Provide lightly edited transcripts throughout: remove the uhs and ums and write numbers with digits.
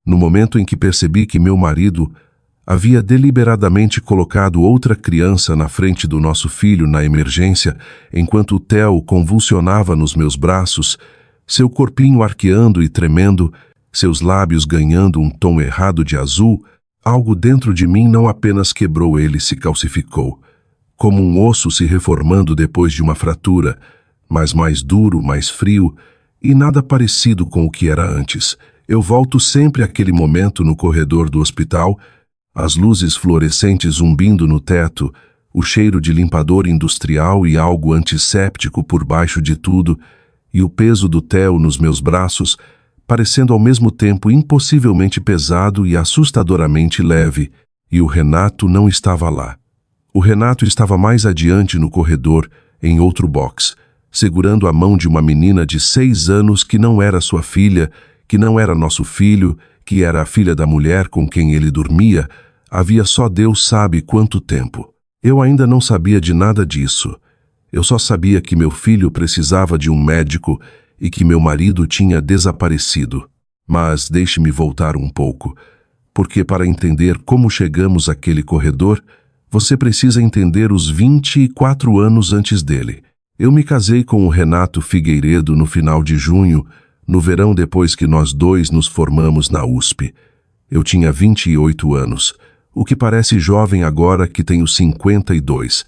No momento em que percebi que meu marido havia deliberadamente colocado outra criança na frente do nosso filho na emergência, enquanto o Theo convulsionava nos meus braços, seu corpinho arqueando e tremendo, seus lábios ganhando um tom errado de azul, algo dentro de mim não apenas quebrou, ele se calcificou, como um osso se reformando depois de uma fratura, mas mais duro, mais frio, e nada parecido com o que era antes. Eu volto sempre àquele momento no corredor do hospital, as luzes fluorescentes zumbindo no teto, o cheiro de limpador industrial e algo antisséptico por baixo de tudo, e o peso do Theo nos meus braços, parecendo ao mesmo tempo impossivelmente pesado e assustadoramente leve, e o Renato não estava lá. O Renato estava mais adiante no corredor, em outro box, segurando a mão de uma menina de 6 anos que não era sua filha, que não era nosso filho, que era a filha da mulher com quem ele dormia, havia só Deus sabe quanto tempo. Eu ainda não sabia de nada disso. Eu só sabia que meu filho precisava de um médico e que meu marido tinha desaparecido. Mas deixe-me voltar um pouco, porque para entender como chegamos àquele corredor, você precisa entender os 24 anos antes dele. Eu me casei com o Renato Figueiredo no final de junho, no verão depois que nós dois nos formamos na USP. Eu tinha 28 anos, o que parece jovem agora que tenho 52,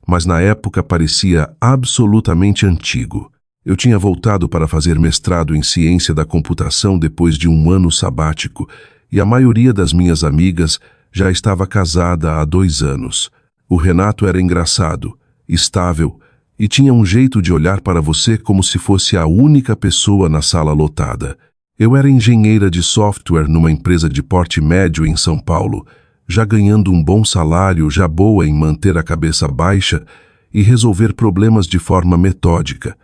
mas na época parecia absolutamente antigo. Eu tinha voltado para fazer mestrado em ciência da computação depois de um ano sabático, e a maioria das minhas amigas já estava casada há 2 anos. O Renato era engraçado, estável, e tinha um jeito de olhar para você como se fosse a única pessoa na sala lotada. Eu era engenheira de software numa empresa de porte médio em São Paulo, já ganhando um bom salário, já boa em manter a cabeça baixa e resolver problemas de forma metódica.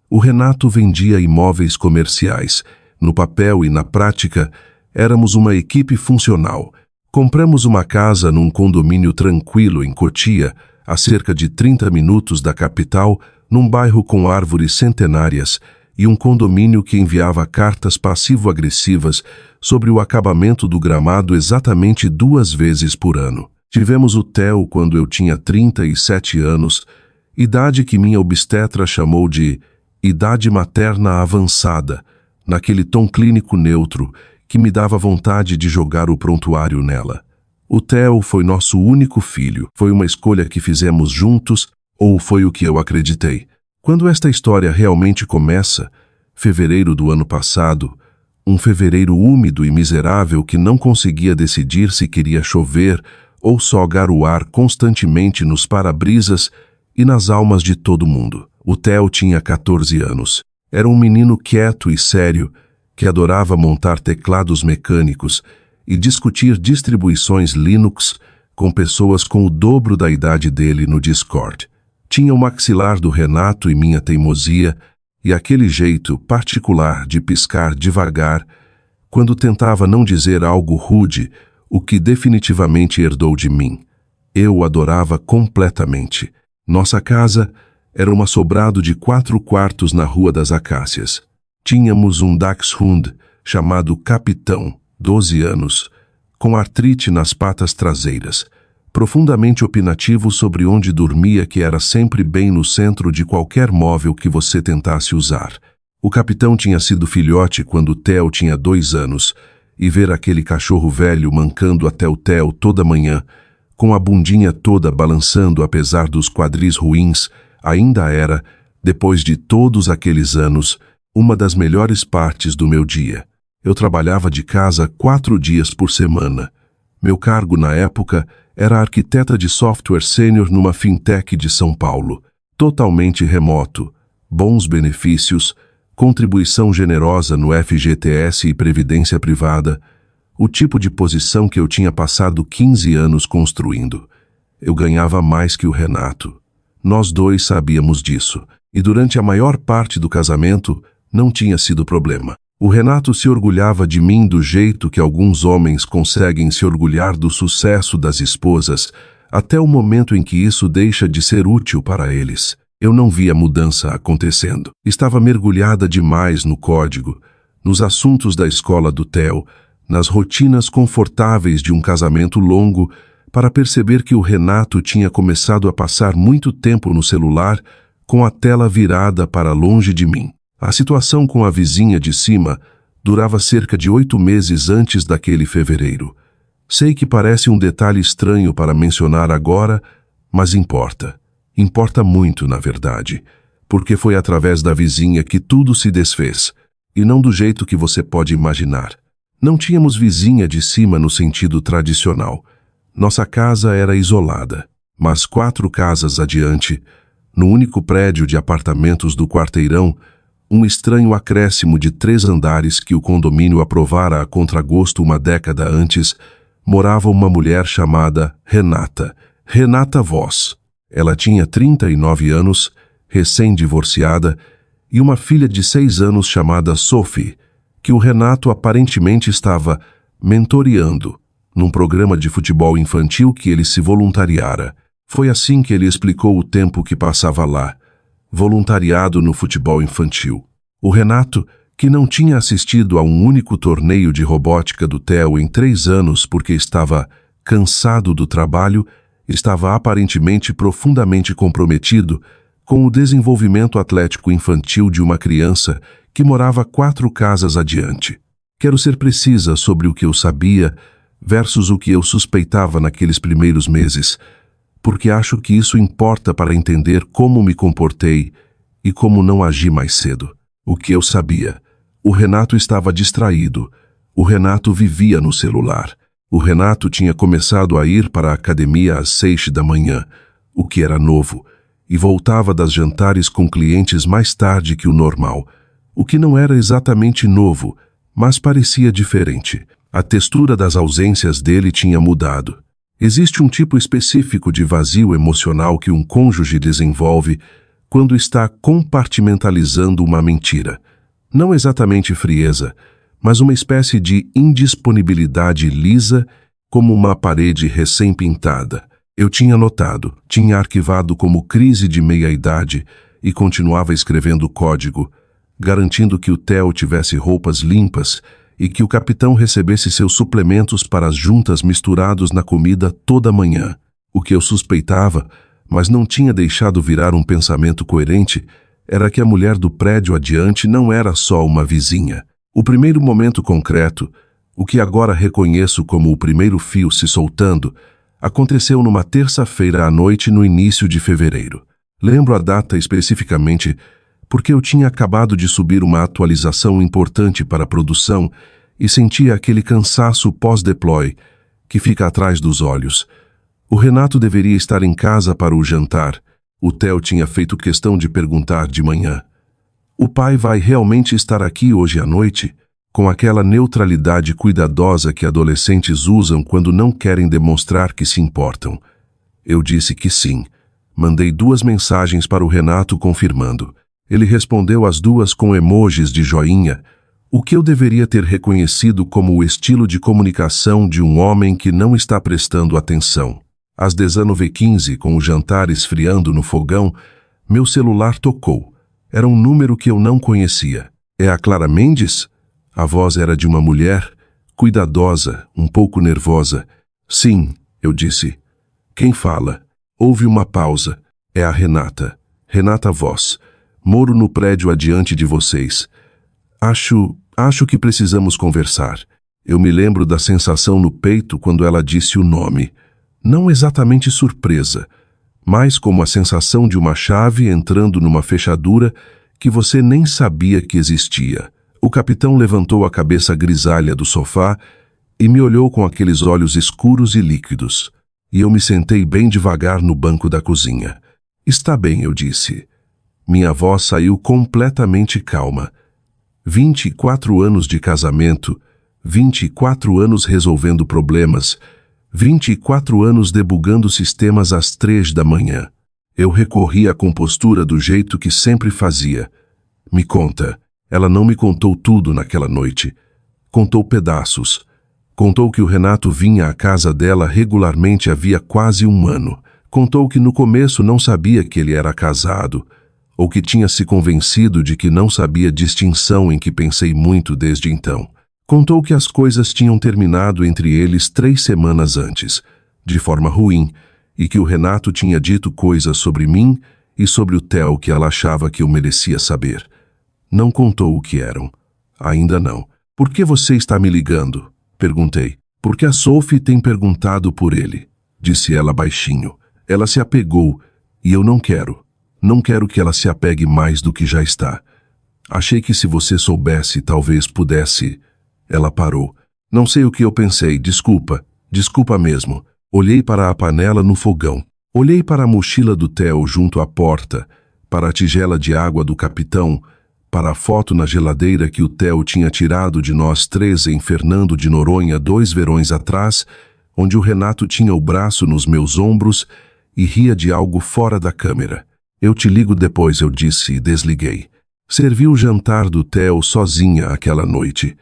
O Renato vendia imóveis comerciais. No papel e na prática, éramos uma equipe funcional. Compramos uma casa num condomínio tranquilo em Cotia, a cerca de 30 minutos da capital, num bairro com árvores centenárias, e um condomínio que enviava cartas passivo-agressivas sobre o acabamento do gramado exatamente 2 vezes por ano. Tivemos o Theo quando eu tinha 37 anos, idade que minha obstetra chamou de idade materna avançada, naquele tom clínico neutro que me dava vontade de jogar o prontuário nela. O Theo foi nosso único filho. Foi uma escolha que fizemos juntos, ou foi o que eu acreditei. Quando esta história realmente começa, fevereiro do ano passado, um fevereiro úmido e miserável que não conseguia decidir se queria chover ou só garoar constantemente nos para-brisas e nas almas de todo mundo. O Theo tinha 14 anos. Era um menino quieto e sério que adorava montar teclados mecânicos e discutir distribuições Linux com pessoas com o dobro da idade dele no Discord. Tinha o maxilar do Renato e minha teimosia e aquele jeito particular de piscar devagar quando tentava não dizer algo rude, o que definitivamente herdou de mim. Eu o adorava completamente. Nossa casa era um assobrado de 4 quartos na Rua das Acácias. Tínhamos um Dachshund chamado Capitão, 12 anos, com artrite nas patas traseiras, profundamente opinativo sobre onde dormia, que era sempre bem no centro de qualquer móvel que você tentasse usar. O Capitão tinha sido filhote quando o Theo tinha 2 anos, e ver aquele cachorro velho mancando até o Theo toda manhã, com a bundinha toda balançando apesar dos quadris ruins, ainda era, depois de todos aqueles anos, uma das melhores partes do meu dia. Eu trabalhava de casa 4 dias por semana. Meu cargo na época era arquiteta de software sênior numa fintech de São Paulo, totalmente remoto, bons benefícios, contribuição generosa no FGTS e previdência privada, o tipo de posição que eu tinha passado 15 anos construindo. Eu ganhava mais que o Renato. Nós dois sabíamos disso, e durante a maior parte do casamento não tinha sido problema. O Renato se orgulhava de mim do jeito que alguns homens conseguem se orgulhar do sucesso das esposas, até o momento em que isso deixa de ser útil para eles. Eu não via mudança acontecendo. Estava mergulhada demais no código, nos assuntos da escola do Theo, nas rotinas confortáveis de um casamento longo, para perceber que o Renato tinha começado a passar muito tempo no celular, com a tela virada para longe de mim. A situação com a vizinha de cima durava cerca de 8 meses antes daquele fevereiro. Sei que parece um detalhe estranho para mencionar agora, mas importa. Importa muito, na verdade, porque foi através da vizinha que tudo se desfez, e não do jeito que você pode imaginar. Não tínhamos vizinha de cima no sentido tradicional. Nossa casa era isolada, mas 4 casas adiante, no único prédio de apartamentos do quarteirão, um estranho acréscimo de 3 andares que o condomínio aprovara a contragosto uma década antes, morava uma mulher chamada Renata, Renata Voss. Ela tinha 39 anos, recém-divorciada, e uma filha de 6 anos chamada Sophie, que o Renato aparentemente estava mentoreando num programa de futebol infantil que ele se voluntariara. Foi assim que ele explicou o tempo que passava lá, voluntariado no futebol infantil. O Renato, que não tinha assistido a um único torneio de robótica do Theo em 3 anos porque estava cansado do trabalho, estava aparentemente profundamente comprometido com o desenvolvimento atlético infantil de uma criança que morava 4 casas adiante. Quero ser precisa sobre o que eu sabia versus o que eu suspeitava naqueles primeiros meses, porque acho que isso importa para entender como me comportei e como não agi mais cedo. O que eu sabia: o Renato estava distraído, o Renato vivia no celular, o Renato tinha começado a ir para a academia às 6 da manhã, o que era novo, e voltava das jantares com clientes mais tarde que o normal, o que não era exatamente novo, mas parecia diferente. A textura das ausências dele tinha mudado. Existe um tipo específico de vazio emocional que um cônjuge desenvolve quando está compartimentalizando uma mentira. Não exatamente frieza, mas uma espécie de indisponibilidade lisa, como uma parede recém-pintada. Eu tinha notado, tinha arquivado como crise de meia-idade e continuava escrevendo código, garantindo que o Theo tivesse roupas limpas e que o capitão recebesse seus suplementos para as juntas misturados na comida toda manhã. O que eu suspeitava, mas não tinha deixado virar um pensamento coerente, era que a mulher do prédio adiante não era só uma vizinha. O primeiro momento concreto, o que agora reconheço como o primeiro fio se soltando, aconteceu numa terça-feira à noite no início de fevereiro. Lembro a data especificamente porque eu tinha acabado de subir uma atualização importante para a produção e sentia aquele cansaço pós-deploy que fica atrás dos olhos. O Renato deveria estar em casa para o jantar. O Theo tinha feito questão de perguntar de manhã: "O pai vai realmente estar aqui hoje à noite?" Com aquela neutralidade cuidadosa que adolescentes usam quando não querem demonstrar que se importam. Eu disse que sim. Mandei 2 mensagens para o Renato confirmando. Ele respondeu as 2 com emojis de joinha, o que eu deveria ter reconhecido como o estilo de comunicação de um homem que não está prestando atenção. Às 19h15, com o jantar esfriando no fogão, meu celular tocou. Era um número que eu não conhecia. "É a Clara Mendes?" A voz era de uma mulher, cuidadosa, um pouco nervosa. "Sim", eu disse. "Quem fala?" Houve uma pausa. "É a Renata. Renata Voss. Moro no prédio adiante de vocês. Acho que precisamos conversar." Eu me lembro da sensação no peito quando ela disse o nome. Não exatamente surpresa, mas como a sensação de uma chave entrando numa fechadura que você nem sabia que existia. O capitão levantou a cabeça grisalha do sofá e me olhou com aqueles olhos escuros e líquidos. E eu me sentei bem devagar no banco da cozinha. "Está bem", eu disse. Minha voz saiu completamente calma. 24 anos de casamento, 24 anos resolvendo problemas, 24 anos debugando sistemas às 3 da manhã. Eu recorri à compostura do jeito que sempre fazia. "Me conta." Ela não me contou tudo naquela noite. Contou pedaços. Contou que o Renato vinha à casa dela regularmente havia quase 1 ano. Contou que no começo não sabia que ele era casado, ou que tinha se convencido de que não sabia distinção em que pensei muito desde então. Contou que as coisas tinham terminado entre eles 3 semanas antes, de forma ruim, e que o Renato tinha dito coisas sobre mim e sobre o Theo que ela achava que eu merecia saber. Não contou o que eram. Ainda não. Por que você está me ligando? Perguntei. Porque a Sophie tem perguntado por ele, disse ela baixinho. Ela se apegou, e eu não quero. Não quero que ela se apegue mais do que já está. Achei que se você soubesse, talvez pudesse... Ela parou. Não sei o que eu pensei, desculpa mesmo. Olhei para a panela no fogão. Olhei para a mochila do Theo junto à porta, para a tigela de água do capitão, para a foto na geladeira que o Theo tinha tirado de nós 3 em Fernando de Noronha 2 verões atrás, onde o Renato tinha o braço nos meus ombros e ria de algo fora da câmera. Eu te ligo depois, eu disse e desliguei. Servi o jantar do Theo sozinha aquela noite.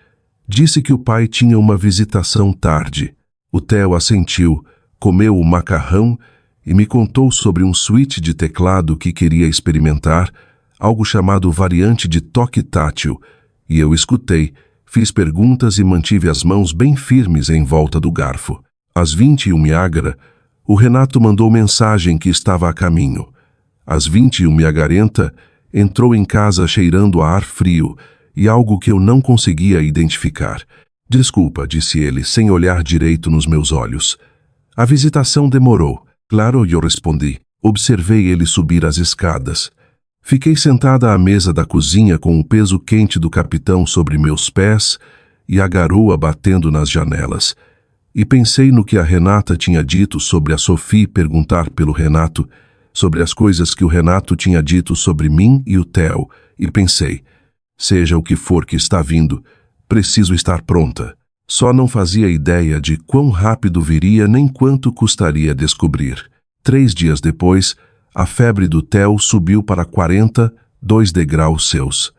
Disse que o pai tinha uma visitação tarde. O Theo assentiu, comeu o macarrão e me contou sobre um switch de teclado que queria experimentar, algo chamado variante de toque tátil, e eu escutei, fiz perguntas e mantive as mãos bem firmes em volta do garfo. Às 21h, o Renato mandou mensagem que estava a caminho. Às 21h40, entrou em casa cheirando a ar frio, e algo que eu não conseguia identificar. Desculpa, disse ele, sem olhar direito nos meus olhos. A visitação demorou. Claro, eu respondi. Observei ele subir as escadas. Fiquei sentada à mesa da cozinha com o peso quente do capitão sobre meus pés e a garoa batendo nas janelas. E pensei no que a Renata tinha dito sobre a Sophie perguntar pelo Renato, sobre as coisas que o Renato tinha dito sobre mim e o Theo, e pensei... Seja o que for que está vindo, preciso estar pronta. Só não fazia ideia de quão rápido viria nem quanto custaria descobrir. 3 dias depois, a febre do Theo subiu para 42 degraus Celsius.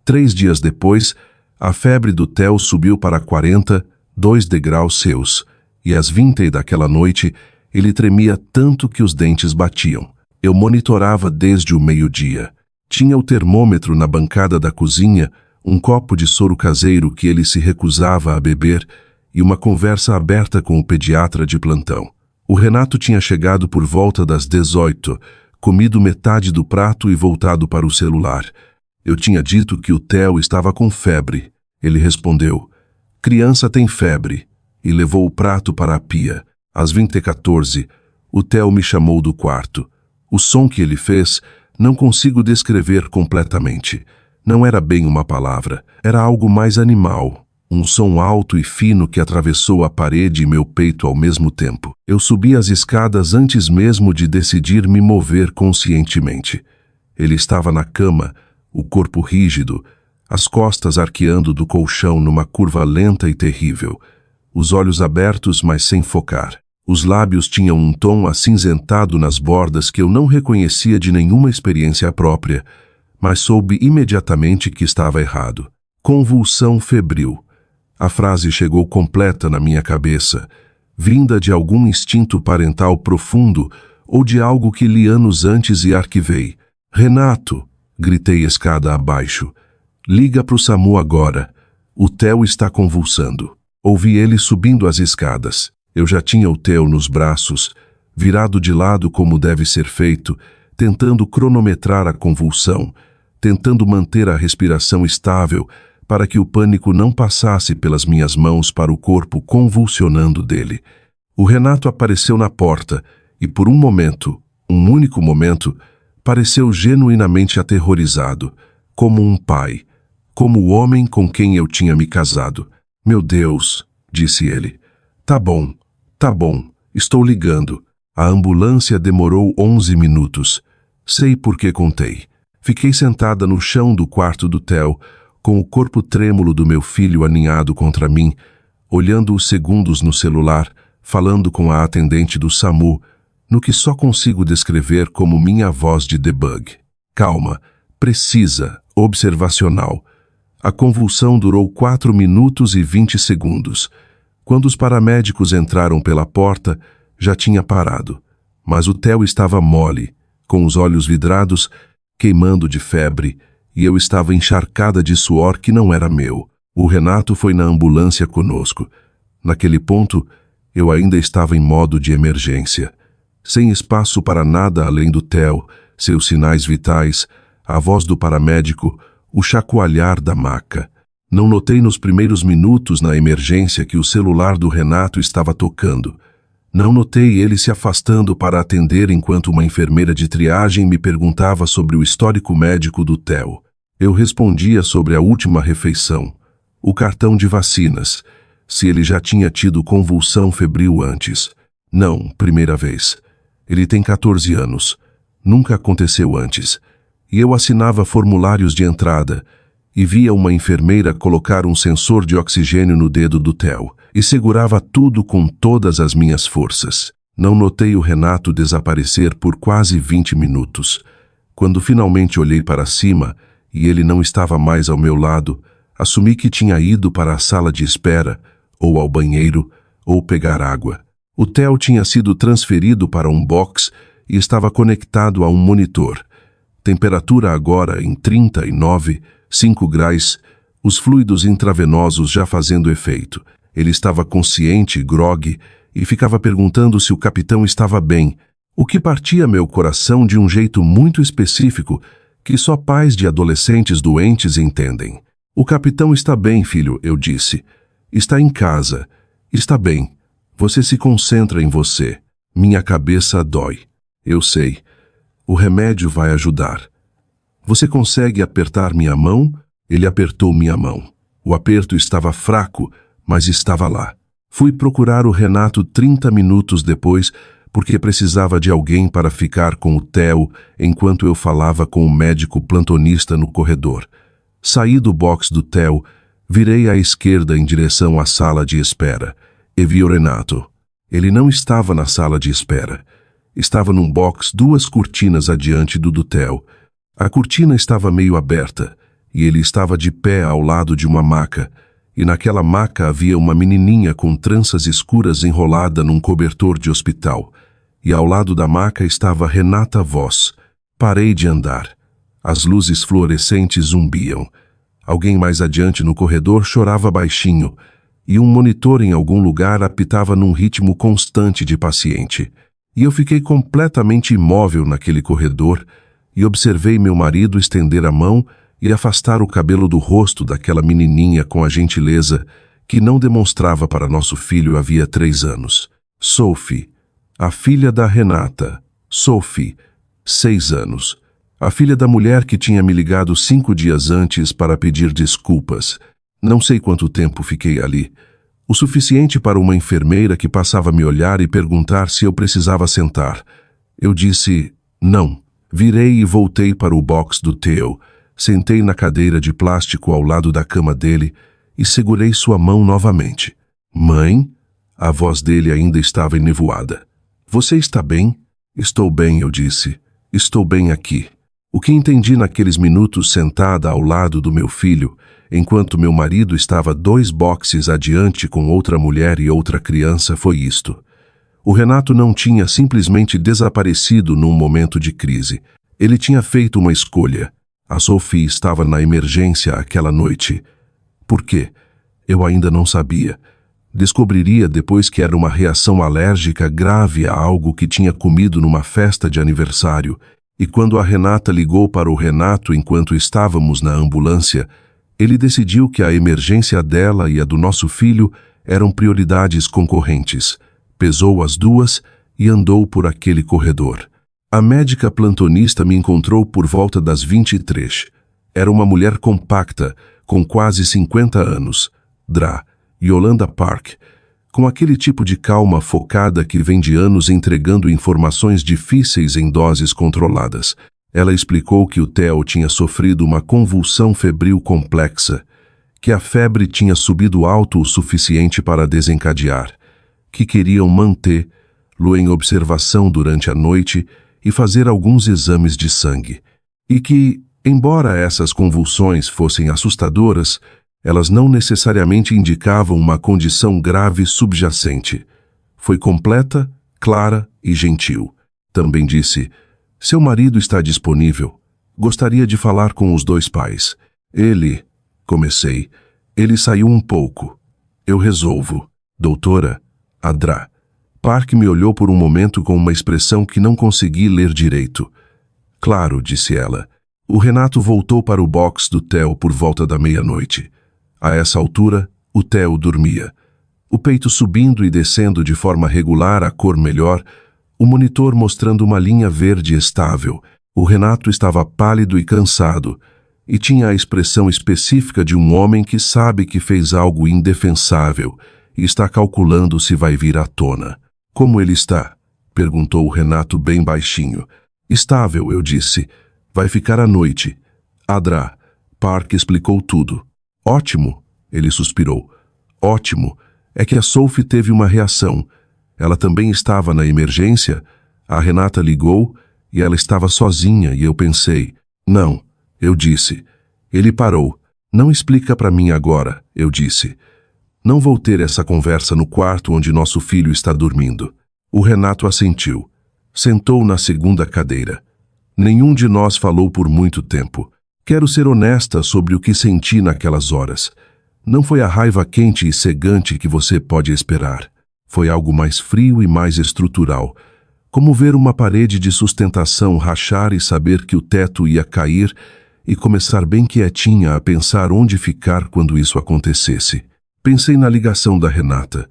3 dias depois, a febre do Theo subiu para 42 degraus Celsius, e às 20 daquela noite, ele tremia tanto que os dentes batiam. Eu monitorava desde o meio-dia. Tinha o termômetro na bancada da cozinha, um copo de soro caseiro que ele se recusava a beber e uma conversa aberta com o pediatra de plantão. O Renato tinha chegado por volta das 18, comido metade do prato e voltado para o celular. Eu tinha dito que o Theo estava com febre. Ele respondeu, criança tem febre, e levou o prato para a pia. Às 20h14, o Theo me chamou do quarto. O som que ele fez... Não consigo descrever completamente. Não era bem uma palavra, era algo mais animal. Um som alto e fino que atravessou a parede e meu peito ao mesmo tempo. Eu subi as escadas antes mesmo de decidir me mover conscientemente. Ele estava na cama, o corpo rígido, as costas arqueando do colchão numa curva lenta e terrível, os olhos abertos, mas sem focar. Os lábios tinham um tom acinzentado nas bordas que eu não reconhecia de nenhuma experiência própria, mas soube imediatamente que estava errado. Convulsão febril. A frase chegou completa na minha cabeça, vinda de algum instinto parental profundo ou de algo que li anos antes e arquivei. Renato, gritei escada abaixo. Liga pro SAMU agora. O Theo está convulsando. Ouvi ele subindo as escadas. Eu já tinha o Theo nos braços, virado de lado como deve ser feito, tentando cronometrar a convulsão, tentando manter a respiração estável para que o pânico não passasse pelas minhas mãos para o corpo convulsionando dele. O Renato apareceu na porta e por um momento, um único momento, pareceu genuinamente aterrorizado, como um pai, como o homem com quem eu tinha me casado. Meu Deus, disse ele. Tá bom, estou ligando. A ambulância demorou 11 minutos. Sei por que contei. Fiquei sentada no chão do quarto do Theo, com o corpo trêmulo do meu filho aninhado contra mim, olhando os segundos no celular, falando com a atendente do SAMU, no que só consigo descrever como minha voz de debug. Calma, precisa, observacional. A convulsão durou 4 minutos e 20 segundos. Quando os paramédicos entraram pela porta, já tinha parado. Mas o Theo estava mole, com os olhos vidrados, queimando de febre, e eu estava encharcada de suor que não era meu. O Renato foi na ambulância conosco. Naquele ponto, eu ainda estava em modo de emergência. Sem espaço para nada além do Theo, seus sinais vitais, a voz do paramédico, o chacoalhar da maca. Não notei nos primeiros minutos na emergência que o celular do Renato estava tocando. Não notei ele se afastando para atender enquanto uma enfermeira de triagem me perguntava sobre o histórico médico do Theo. Eu respondia sobre a última refeição, o cartão de vacinas, se ele já tinha tido convulsão febril antes. Não, primeira vez. Ele tem 14 anos. Nunca aconteceu antes. E eu assinava formulários de entrada e via uma enfermeira colocar um sensor de oxigênio no dedo do Theo e segurava tudo com todas as minhas forças. Não notei o Renato desaparecer por quase 20 minutos. Quando finalmente olhei para cima e ele não estava mais ao meu lado, assumi que tinha ido para a sala de espera, ou ao banheiro, ou pegar água. O Theo tinha sido transferido para um box e estava conectado a um monitor. Temperatura agora em 39,5 graus, os fluidos intravenosos já fazendo efeito. Ele estava consciente, grogue, e ficava perguntando se o capitão estava bem, o que partia meu coração de um jeito muito específico que só pais de adolescentes doentes entendem. O capitão está bem, filho, eu disse. Está em casa. Está bem. Você se concentra em você. Minha cabeça dói. Eu sei. O remédio vai ajudar. Você consegue apertar minha mão? Ele apertou minha mão. O aperto estava fraco, mas estava lá. Fui procurar o Renato 30 minutos depois, porque precisava de alguém para ficar com o Theo enquanto eu falava com o médico plantonista no corredor. Saí do box do Theo, virei à esquerda em direção à sala de espera e vi o Renato. Ele não estava na sala de espera. Estava num box 2 cortinas adiante do Theo. A cortina estava meio aberta e ele estava de pé ao lado de uma maca, e naquela maca havia uma menininha com tranças escuras enrolada num cobertor de hospital. E ao lado da maca estava Renata Voss. Parei de andar. As luzes fluorescentes zumbiam. Alguém mais adiante no corredor chorava baixinho, e um monitor em algum lugar apitava num ritmo constante de paciente. E eu fiquei completamente imóvel naquele corredor e observei meu marido estender a mão e afastar o cabelo do rosto daquela menininha com a gentileza que não demonstrava para nosso filho havia 3 anos. Sophie, a filha da Renata. Sophie, 6 anos. A filha da mulher que tinha me ligado 5 dias antes para pedir desculpas. Não sei quanto tempo fiquei ali. O suficiente para uma enfermeira que passava a me olhar e perguntar se eu precisava sentar. Eu disse não. Virei e voltei para o box do Theo. Sentei na cadeira de plástico ao lado da cama dele e segurei sua mão novamente. Mãe? A voz dele ainda estava enevoada. Você está bem? Estou bem, eu disse. Estou bem aqui. O que entendi naqueles minutos sentada ao lado do meu filho, enquanto meu marido estava 2 boxes adiante com outra mulher e outra criança, foi isto. O Renato não tinha simplesmente desaparecido num momento de crise. Ele tinha feito uma escolha. A Sophie estava na emergência aquela noite. Por quê? Eu ainda não sabia. Descobriria depois que era uma reação alérgica grave a algo que tinha comido numa festa de aniversário, e quando a Renata ligou para o Renato enquanto estávamos na ambulância, ele decidiu que a emergência dela e a do nosso filho eram prioridades concorrentes. Pesou as duas e andou por aquele corredor. A médica plantonista me encontrou por volta das 23. Era uma mulher compacta, com quase 50 anos, Yolanda Park, com aquele tipo de calma focada que vem de anos entregando informações difíceis em doses controladas. Ela explicou que o Theo tinha sofrido uma convulsão febril complexa, que a febre tinha subido alto o suficiente para desencadear, que queriam mantê-lo em observação durante a noite e fazer alguns exames de sangue, e que, embora essas convulsões fossem assustadoras, elas não necessariamente indicavam uma condição grave subjacente. Foi completa, clara e gentil. Também disse: seu marido está disponível. Gostaria de falar com os 2 pais. Ele... Comecei. Ele saiu um pouco. Eu resolvo. Doutora, Adra. Park me olhou por um momento com uma expressão que não consegui ler direito. Claro, disse ela. O Renato voltou para o box do Theo por volta da meia-noite. A essa altura, o Theo dormia. O peito subindo e descendo de forma regular, a cor melhor, o monitor mostrando uma linha verde estável. O Renato estava pálido e cansado, e tinha a expressão específica de um homem que sabe que fez algo indefensável e está calculando se vai vir à tona. Como ele está? Perguntou o Renato bem baixinho. Estável, eu disse. Vai ficar à noite. Adra. Park explicou tudo. Ótimo, ele suspirou. Ótimo. É que a Sophie teve uma reação. Ela também estava na emergência. A Renata ligou e ela estava sozinha e eu pensei. Não, eu disse. Ele parou. Não explica para mim agora, eu disse. Não vou ter essa conversa no quarto onde nosso filho está dormindo. O Renato assentiu. Sentou na segunda cadeira. Nenhum de nós falou por muito tempo. Quero ser honesta sobre o que senti naquelas horas. Não foi a raiva quente e cegante que você pode esperar. Foi algo mais frio e mais estrutural. Como ver uma parede de sustentação rachar e saber que o teto ia cair e começar bem quietinha a pensar onde ficar quando isso acontecesse. Pensei na ligação da Renata.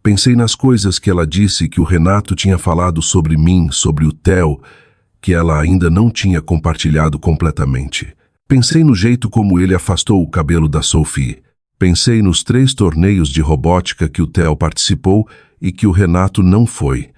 Pensei nas coisas que ela disse que o Renato tinha falado sobre mim, sobre o Theo, que ela ainda não tinha compartilhado completamente. Pensei no jeito como ele afastou o cabelo da Sophie. Pensei nos 3 torneios de robótica que o Theo participou e que o Renato não foi.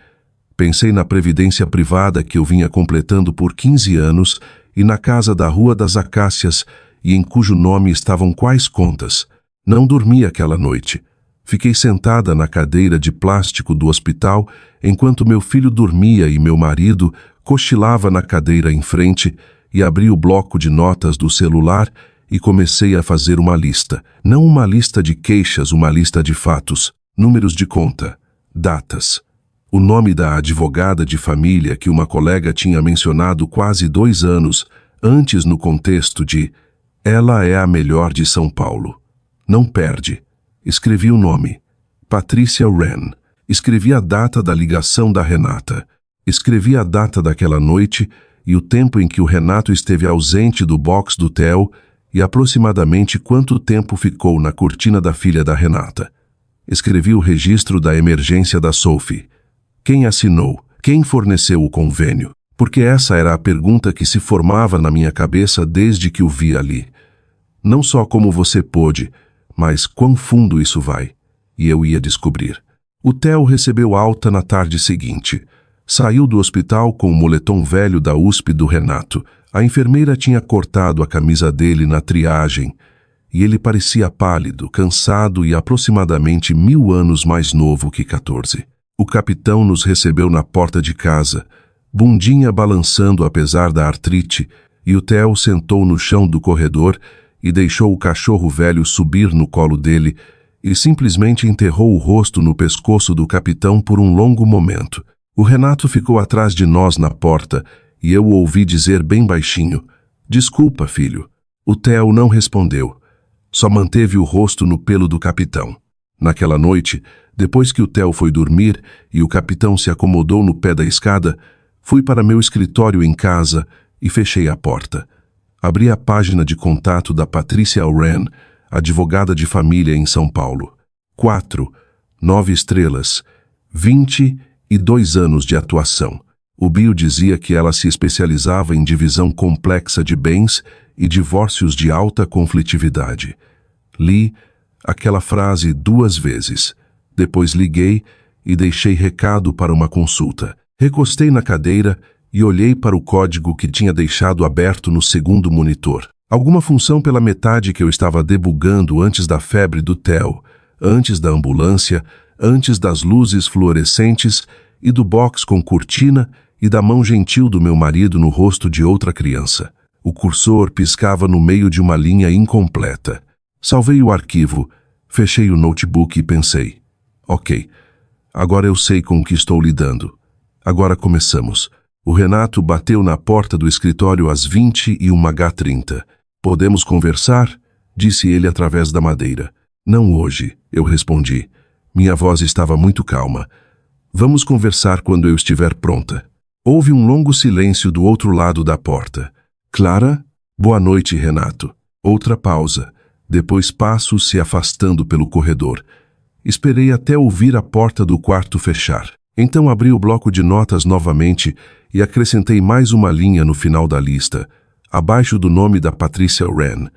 Pensei na previdência privada que eu vinha completando por 15 anos e na casa da Rua das Acácias e em cujo nome estavam quais contas. Não dormi aquela noite. Fiquei sentada na cadeira de plástico do hospital enquanto meu filho dormia e meu marido cochilava na cadeira em frente e abri o bloco de notas do celular e comecei a fazer uma lista. Não uma lista de queixas, uma lista de fatos, números de conta, datas. O nome da advogada de família que uma colega tinha mencionado quase 2 anos antes no contexto de "Ela é a melhor de São Paulo. Não perde." Escrevi o nome. Patrícia Wren. Escrevi a data da ligação da Renata. Escrevi a data daquela noite e o tempo em que o Renato esteve ausente do box do Theo e aproximadamente quanto tempo ficou na cortina da filha da Renata. Escrevi o registro da emergência da Sophie. Quem assinou? Quem forneceu o convênio? Porque essa era a pergunta que se formava na minha cabeça desde que o vi ali. Não só como você pôde, mas quão fundo isso vai. E eu ia descobrir. O Theo recebeu alta na tarde seguinte. Saiu do hospital com o moletom velho da USP do Renato. A enfermeira tinha cortado a camisa dele na triagem, e ele parecia pálido, cansado e aproximadamente 1000 anos mais novo que 14. O capitão nos recebeu na porta de casa, bundinha balançando apesar da artrite, e o Theo sentou no chão do corredor e deixou o cachorro velho subir no colo dele e simplesmente enterrou o rosto no pescoço do capitão por um longo momento. O Renato ficou atrás de nós na porta e eu o ouvi dizer bem baixinho: "Desculpa, filho." O Theo não respondeu. Só manteve o rosto no pelo do capitão. Naquela noite, depois que o Theo foi dormir e o capitão se acomodou no pé da escada, fui para meu escritório em casa e fechei a porta. Abri a página de contato da Patrícia Wren, advogada de família em São Paulo. 4, 9 estrelas, 22 anos de atuação. O bio dizia que ela se especializava em divisão complexa de bens e divórcios de alta conflitividade. Li aquela frase 2 vezes. Depois liguei e deixei recado para uma consulta. Recostei na cadeira e olhei para o código que tinha deixado aberto no segundo monitor. Alguma função pela metade que eu estava debugando antes da febre do Theo, antes da ambulância, antes das luzes fluorescentes e do box com cortina e da mão gentil do meu marido no rosto de outra criança. O cursor piscava no meio de uma linha incompleta. Salvei o arquivo, fechei o notebook e pensei: ok, agora eu sei com o que estou lidando. Agora começamos. O Renato bateu na porta do escritório às 21h30. Podemos conversar? disse ele através da madeira. Não hoje, eu respondi. Minha voz estava muito calma. Vamos conversar quando eu estiver pronta. Houve um longo silêncio do outro lado da porta. Clara? Boa noite, Renato. Outra pausa. Depois passos se afastando pelo corredor. Esperei até ouvir a porta do quarto fechar. Então abri o bloco de notas novamente e acrescentei mais uma linha no final da lista, abaixo do nome da Patrícia Wren,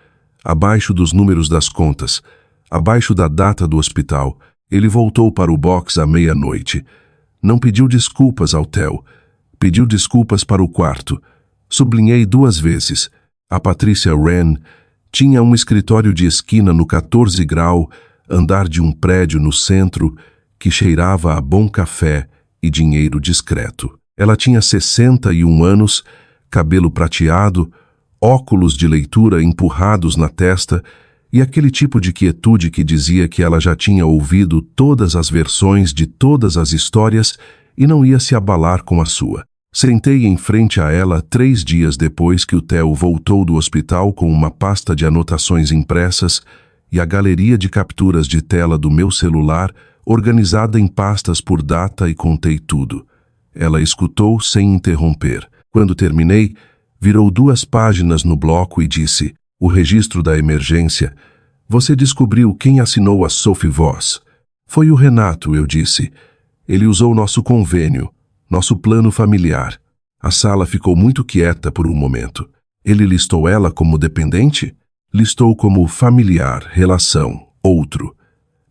abaixo dos números das contas, abaixo da data do hospital. Ele voltou para o box à meia-noite. Não pediu desculpas ao Theo. Pediu desculpas para o quarto. Sublinhei 2 vezes. A Patrícia Wren tinha um escritório de esquina no 14 grau, andar de um prédio no centro, que cheirava a bom café e dinheiro discreto. Ela tinha 61 anos, cabelo prateado, óculos de leitura empurrados na testa e aquele tipo de quietude que dizia que ela já tinha ouvido todas as versões de todas as histórias e não ia se abalar com a sua. Sentei em frente a ela 3 dias depois que o Theo voltou do hospital com uma pasta de anotações impressas e a galeria de capturas de tela do meu celular organizada em pastas por data e contei tudo. Ela escutou sem interromper. Quando terminei, virou 2 páginas no bloco e disse: o registro da emergência. Você descobriu quem assinou a Sophie Voss. Foi o Renato, eu disse. Ele usou nosso convênio, nosso plano familiar. A sala ficou muito quieta por um momento. Ele listou ela como dependente? Listou como familiar, relação, outro.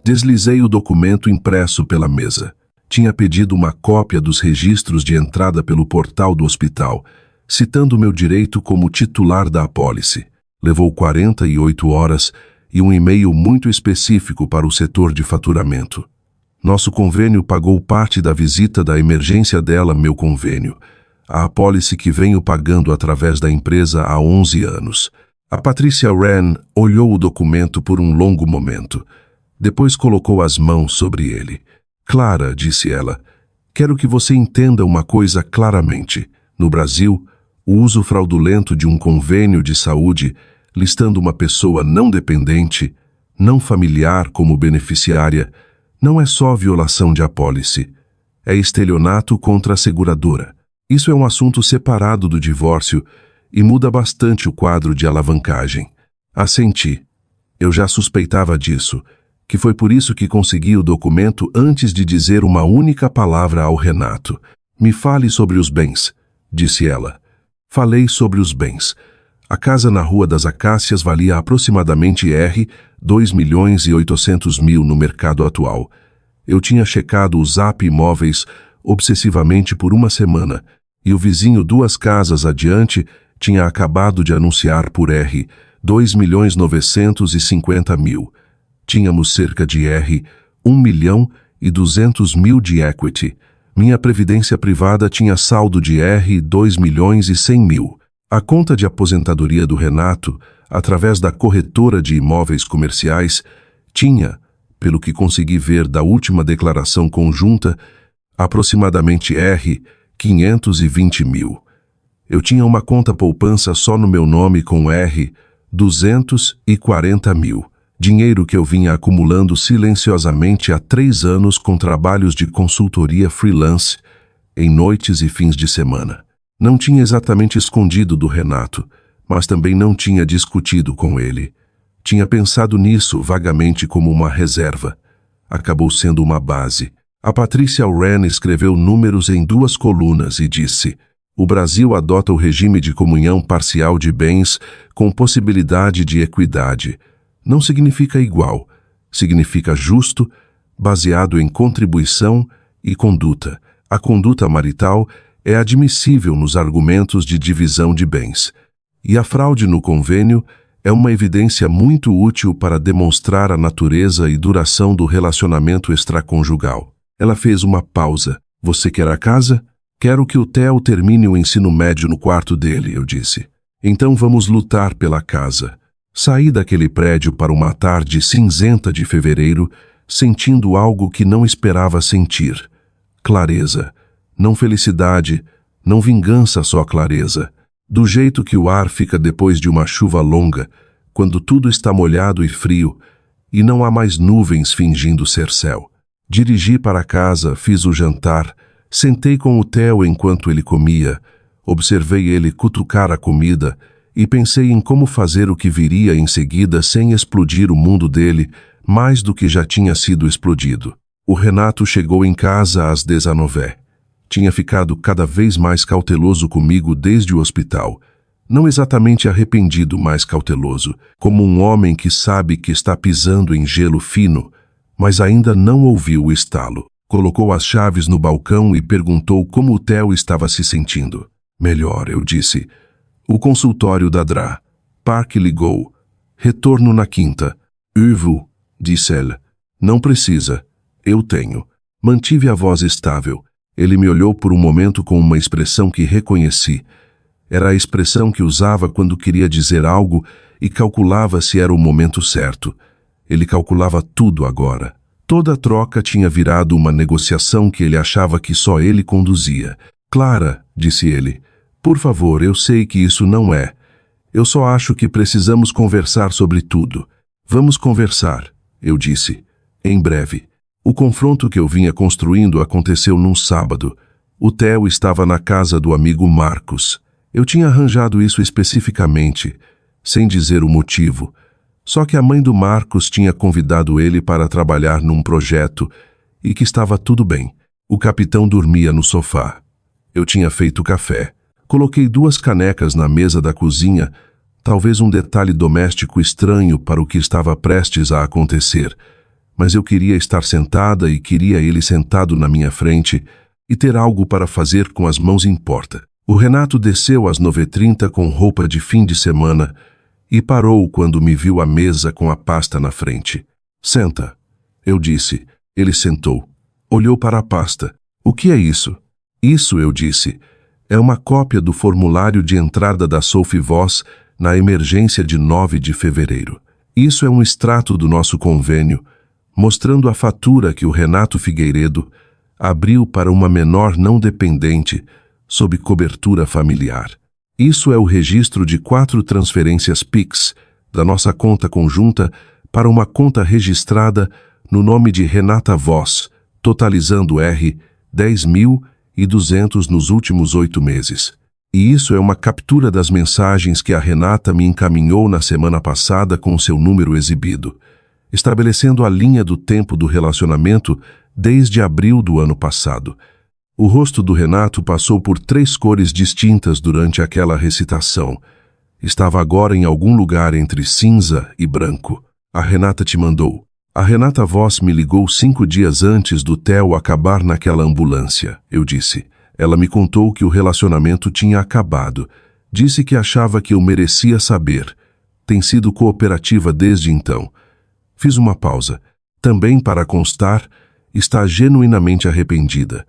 Deslizei o documento impresso pela mesa. Tinha pedido uma cópia dos registros de entrada pelo portal do hospital, citando meu direito como titular da apólice. Levou 48 horas e um e-mail muito específico para o setor de faturamento. Nosso convênio pagou parte da visita da emergência dela, meu convênio. A apólice que venho pagando através da empresa há 11 anos. A Patrícia Wren olhou o documento por um longo momento. Depois colocou as mãos sobre ele. Clara, disse ela, quero que você entenda uma coisa claramente. No Brasil, o uso fraudulento de um convênio de saúde, listando uma pessoa não dependente, não familiar como beneficiária, não é só violação de apólice. É estelionato contra a seguradora. Isso é um assunto separado do divórcio e muda bastante o quadro de alavancagem. Assenti. Eu já suspeitava disso, que foi por isso que consegui o documento antes de dizer uma única palavra ao Renato. Me fale sobre os bens, disse ela. Falei sobre os bens. A casa na Rua das Acácias valia aproximadamente R$ 2.800.000 no mercado atual. Eu tinha checado o Zap Imóveis obsessivamente por uma semana, e o vizinho 2 casas adiante tinha acabado de anunciar por R$ 2.950.000. Tínhamos cerca de R$ 1.200.000 de equity. Minha previdência privada tinha saldo de R$ 2.100.000. A conta de aposentadoria do Renato, através da corretora de imóveis comerciais, tinha, pelo que consegui ver da última declaração conjunta, aproximadamente R$ 520.000. Eu tinha uma conta poupança só no meu nome com R$ 240.000. Dinheiro que eu vinha acumulando silenciosamente há 3 anos com trabalhos de consultoria freelance, em noites e fins de semana. Não tinha exatamente escondido do Renato, mas também não tinha discutido com ele. Tinha pensado nisso vagamente como uma reserva. Acabou sendo uma base. A Patrícia Wren escreveu números em 2 colunas e disse: o Brasil adota o regime de comunhão parcial de bens com possibilidade de equidade. Não significa igual, significa justo, baseado em contribuição e conduta. A conduta marital é admissível nos argumentos de divisão de bens. E a fraude no convênio é uma evidência muito útil para demonstrar a natureza e duração do relacionamento extraconjugal. Ela fez uma pausa. Você quer a casa? Quero que o Theo termine o ensino médio no quarto dele, eu disse. Então vamos lutar pela casa. Saí daquele prédio para uma tarde cinzenta de fevereiro, sentindo algo que não esperava sentir. Clareza. Não felicidade, não vingança, só clareza. Do jeito que o ar fica depois de uma chuva longa, quando tudo está molhado e frio, e não há mais nuvens fingindo ser céu. Dirigi para casa, fiz o jantar, sentei com o Theo enquanto ele comia, observei ele cutucar a comida e pensei em como fazer o que viria em seguida sem explodir o mundo dele mais do que já tinha sido explodido. O Renato chegou em casa às 19h. Tinha ficado cada vez mais cauteloso comigo desde o hospital. Não exatamente arrependido, mas cauteloso, como um homem que sabe que está pisando em gelo fino, mas ainda não ouviu o estalo. Colocou as chaves no balcão e perguntou como o Theo estava se sentindo. Melhor, eu disse. O consultório da Dra. Park ligou. Retorno na quinta. Uvu, disse ela. Não precisa. Eu tenho. Mantive a voz estável. Ele me olhou por um momento com uma expressão que reconheci. Era a expressão que usava quando queria dizer algo e calculava se era o momento certo. Ele calculava tudo agora. Toda a troca tinha virado uma negociação que ele achava que só ele conduzia. Clara, disse ele, por favor, eu sei que isso não é. Eu só acho que precisamos conversar sobre tudo. Vamos conversar, eu disse. Em breve. O confronto que eu vinha construindo aconteceu num sábado. O Theo estava na casa do amigo Marcos. Eu tinha arranjado isso especificamente, sem dizer o motivo. Só que a mãe do Marcos tinha convidado ele para trabalhar num projeto e que estava tudo bem. O capitão dormia no sofá. Eu tinha feito café. Coloquei 2 canecas na mesa da cozinha, talvez um detalhe doméstico estranho para o que estava prestes a acontecer. Mas eu queria estar sentada e queria ele sentado na minha frente e ter algo para fazer com as mãos em porta. O Renato desceu às 9h30 com roupa de fim de semana e parou quando me viu à mesa com a pasta na frente. Senta, eu disse. Ele sentou. Olhou para a pasta. O que é isso? Isso, eu disse, é uma cópia do formulário de entrada da Sophie Voss na emergência de 9 de fevereiro. Isso é um extrato do nosso convênio, mostrando a fatura que o Renato Figueiredo abriu para uma menor não dependente sob cobertura familiar. Isso é o registro de 4 transferências PIX da nossa conta conjunta para uma conta registrada no nome de Renata Voss, totalizando R$ 10.200 nos últimos 8 meses. E isso é uma captura das mensagens que a Renata me encaminhou na semana passada com seu número exibido, estabelecendo a linha do tempo do relacionamento desde abril do ano passado. O rosto do Renato passou por 3 cores distintas durante aquela recitação. Estava agora em algum lugar entre cinza e branco. A Renata te mandou. A Renata Voss me ligou 5 dias antes do Theo acabar naquela ambulância, eu disse. Ela me contou que o relacionamento tinha acabado. Disse que achava que eu merecia saber. Tem sido cooperativa desde então. Fiz uma pausa. Também, para constar, está genuinamente arrependida.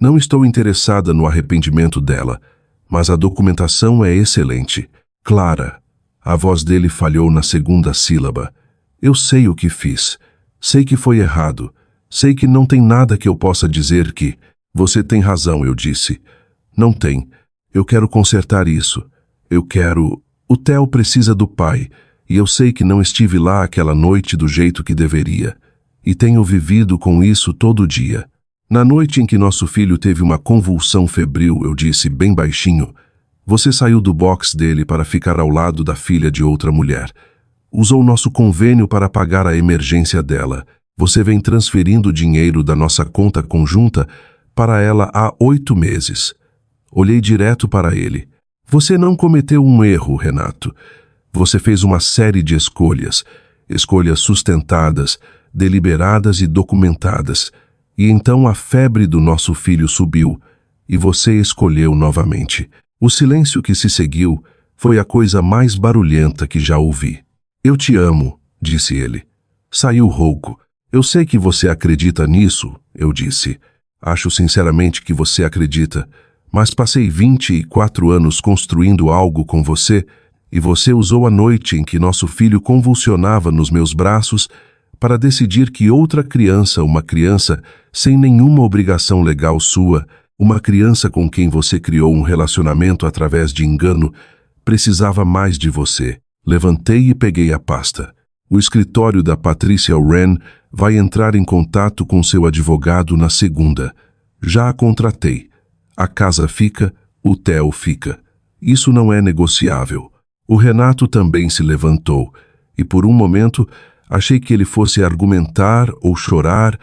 Não estou interessada no arrependimento dela, mas a documentação é excelente. Clara. A voz dele falhou na segunda sílaba. Eu sei o que fiz. Sei que foi errado. Sei que não tem nada que eu possa dizer que... Você tem razão, eu disse. Não tem. Eu quero consertar isso. Eu quero... O Theo precisa do pai, e eu sei que não estive lá aquela noite do jeito que deveria. E tenho vivido com isso todo dia. Na noite em que nosso filho teve uma convulsão febril, eu disse bem baixinho, você saiu do box dele para ficar ao lado da filha de outra mulher. Usou nosso convênio para pagar a emergência dela. Você vem transferindo dinheiro da nossa conta conjunta para ela há 8 meses. Olhei direto para ele. Você não cometeu um erro, Renato. Você fez uma série de escolhas. Escolhas sustentadas, deliberadas e documentadas. E então a febre do nosso filho subiu, e você escolheu novamente. O silêncio que se seguiu foi a coisa mais barulhenta que já ouvi. Eu te amo, disse ele. Saiu rouco. Eu sei que você acredita nisso, eu disse. Acho sinceramente que você acredita, mas passei 24 anos construindo algo com você, e você usou a noite em que nosso filho convulsionava nos meus braços para decidir que outra criança, uma criança sem nenhuma obrigação legal sua, uma criança com quem você criou um relacionamento através de engano, precisava mais de você. Levantei e peguei a pasta. O escritório da Patrícia Wren vai entrar em contato com seu advogado na segunda. Já a contratei. A casa fica, o Theo fica. Isso não é negociável. O Renato também se levantou, e por um momento achei que ele fosse argumentar ou chorar,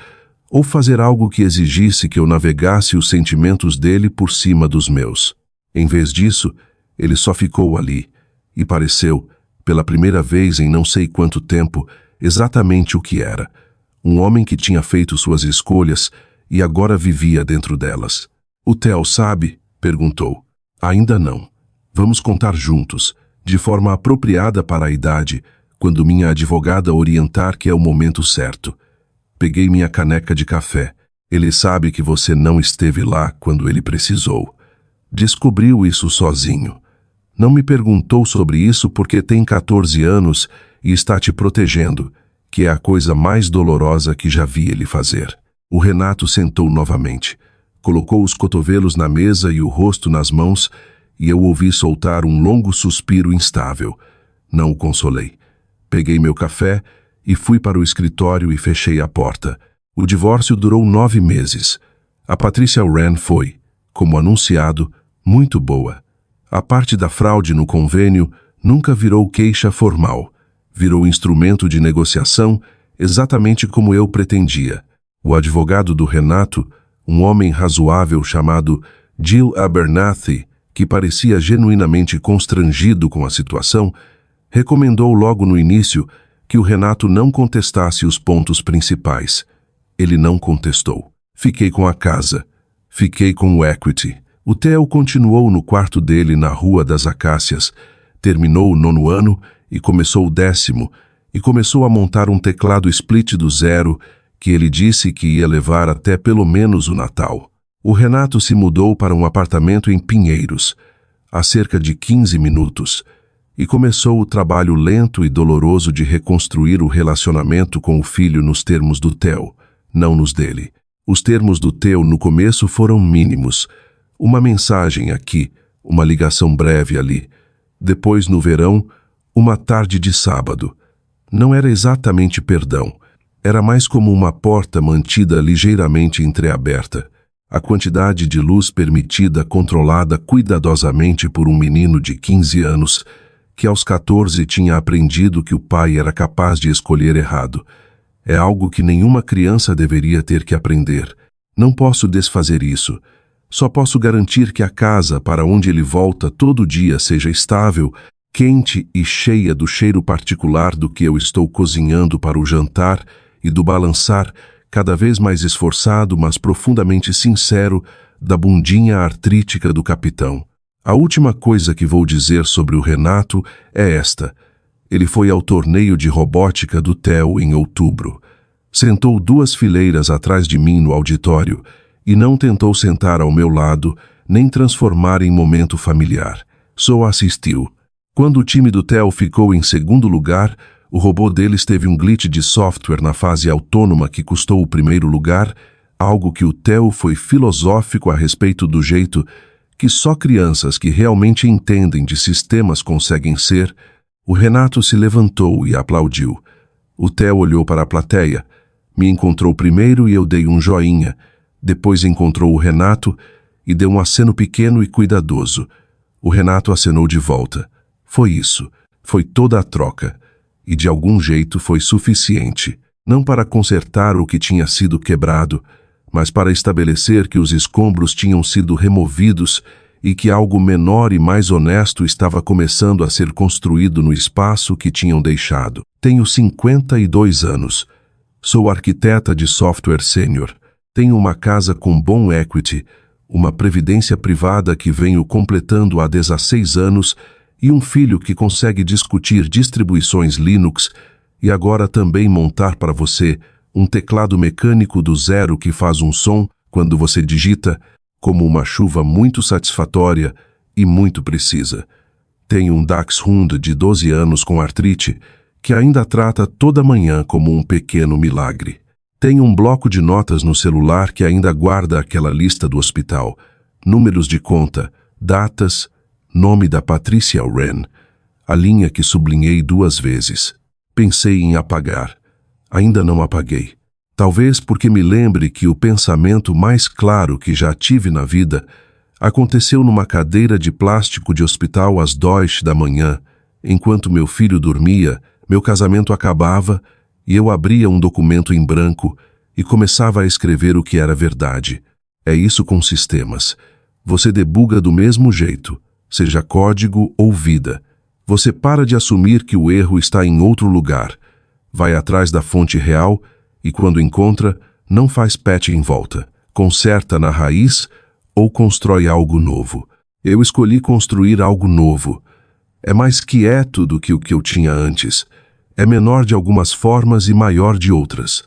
ou fazer algo que exigisse que eu navegasse os sentimentos dele por cima dos meus. Em vez disso, ele só ficou ali, e pareceu, pela primeira vez em não sei quanto tempo, exatamente o que era. Um homem que tinha feito suas escolhas e agora vivia dentro delas. "O Theo sabe?" perguntou. "Ainda não. Vamos contar juntos, de forma apropriada para a idade, quando minha advogada orientar que é o momento certo." Peguei minha caneca de café. "Ele sabe que você não esteve lá quando ele precisou. Descobriu isso sozinho. Não me perguntou sobre isso porque tem 14 anos e está te protegendo, que é a coisa mais dolorosa que já vi ele fazer." O Renato sentou novamente. Colocou os cotovelos na mesa e o rosto nas mãos, e eu ouvi soltar um longo suspiro instável. Não o consolei. Peguei meu café e fui para o escritório e fechei a porta. O divórcio durou 9 meses. A Patrícia Wren foi, como anunciado, muito boa. A parte da fraude no convênio nunca virou queixa formal. Virou instrumento de negociação exatamente como eu pretendia. O advogado do Renato, um homem razoável chamado Gil Abernathy, que parecia genuinamente constrangido com a situação, recomendou logo no início que o Renato não contestasse os pontos principais. Ele não contestou. Fiquei com a casa. Fiquei com o equity. O Theo continuou no quarto dele na Rua das Acácias. Terminou o 9º ano e começou o 10º, e começou a montar um teclado split do zero que ele disse que ia levar até pelo menos o Natal. O Renato se mudou para um apartamento em Pinheiros, há cerca de 15 minutos, e começou o trabalho lento e doloroso de reconstruir o relacionamento com o filho nos termos do Theo, não nos dele. Os termos do Theo no começo foram mínimos. Uma mensagem aqui, uma ligação breve ali. Depois, no verão, uma tarde de sábado. Não era exatamente perdão. Era mais como uma porta mantida ligeiramente entreaberta. A quantidade de luz permitida controlada cuidadosamente por um menino de 15 anos, que aos 14 tinha aprendido que o pai era capaz de escolher errado. É algo que nenhuma criança deveria ter que aprender. Não posso desfazer isso. Só posso garantir que a casa para onde ele volta todo dia seja estável, quente e cheia do cheiro particular do que eu estou cozinhando para o jantar e do balançar, cada vez mais esforçado, mas profundamente sincero, da bundinha artrítica do capitão. A última coisa que vou dizer sobre o Renato é esta. Ele foi ao torneio de robótica do Theo em outubro. Sentou 2 fileiras atrás de mim no auditório e não tentou sentar ao meu lado, nem transformar em momento familiar. Só assistiu. Quando o time do Theo ficou em 2º lugar, o robô deles teve um glitch de software na fase autônoma que custou o 1º lugar, algo que o Theo foi filosófico a respeito do jeito que só crianças que realmente entendem de sistemas conseguem ser. O Renato se levantou e aplaudiu. O Theo olhou para a plateia, me encontrou primeiro e eu dei um joinha. Depois encontrou o Renato e deu um aceno pequeno e cuidadoso. O Renato acenou de volta. Foi isso. Foi toda a troca. E de algum jeito foi suficiente. Não para consertar o que tinha sido quebrado, mas para estabelecer que os escombros tinham sido removidos e que algo menor e mais honesto estava começando a ser construído no espaço que tinham deixado. Tenho 52 anos. Sou arquiteta de software sênior. Tenho uma casa com bom equity, uma previdência privada que venho completando há 16 anos e um filho que consegue discutir distribuições Linux e agora também montar para você um teclado mecânico do zero que faz um som, quando você digita, como uma chuva muito satisfatória e muito precisa. Tenho um Dachshund de 12 anos com artrite, que ainda trata toda manhã como um pequeno milagre. Tenho um bloco de notas no celular que ainda guarda aquela lista do hospital, números de conta, datas, nome da Patrícia Wren. a linha que sublinhei 2 vezes. Pensei em apagar. Ainda não apaguei. Talvez porque me lembre que o pensamento mais claro que já tive na vida aconteceu numa cadeira de plástico de hospital às 2 da manhã, enquanto meu filho dormia, meu casamento acabava e eu abria um documento em branco e começava a escrever o que era verdade. É isso com sistemas. Você debuga do mesmo jeito, seja código ou vida. Você para de assumir que o erro está em outro lugar, vai atrás da fonte real e, quando encontra, não faz patch em volta, conserta na raiz ou constrói algo novo. Eu escolhi construir algo novo. É mais quieto do que o que eu tinha antes. É menor de algumas formas e maior de outras.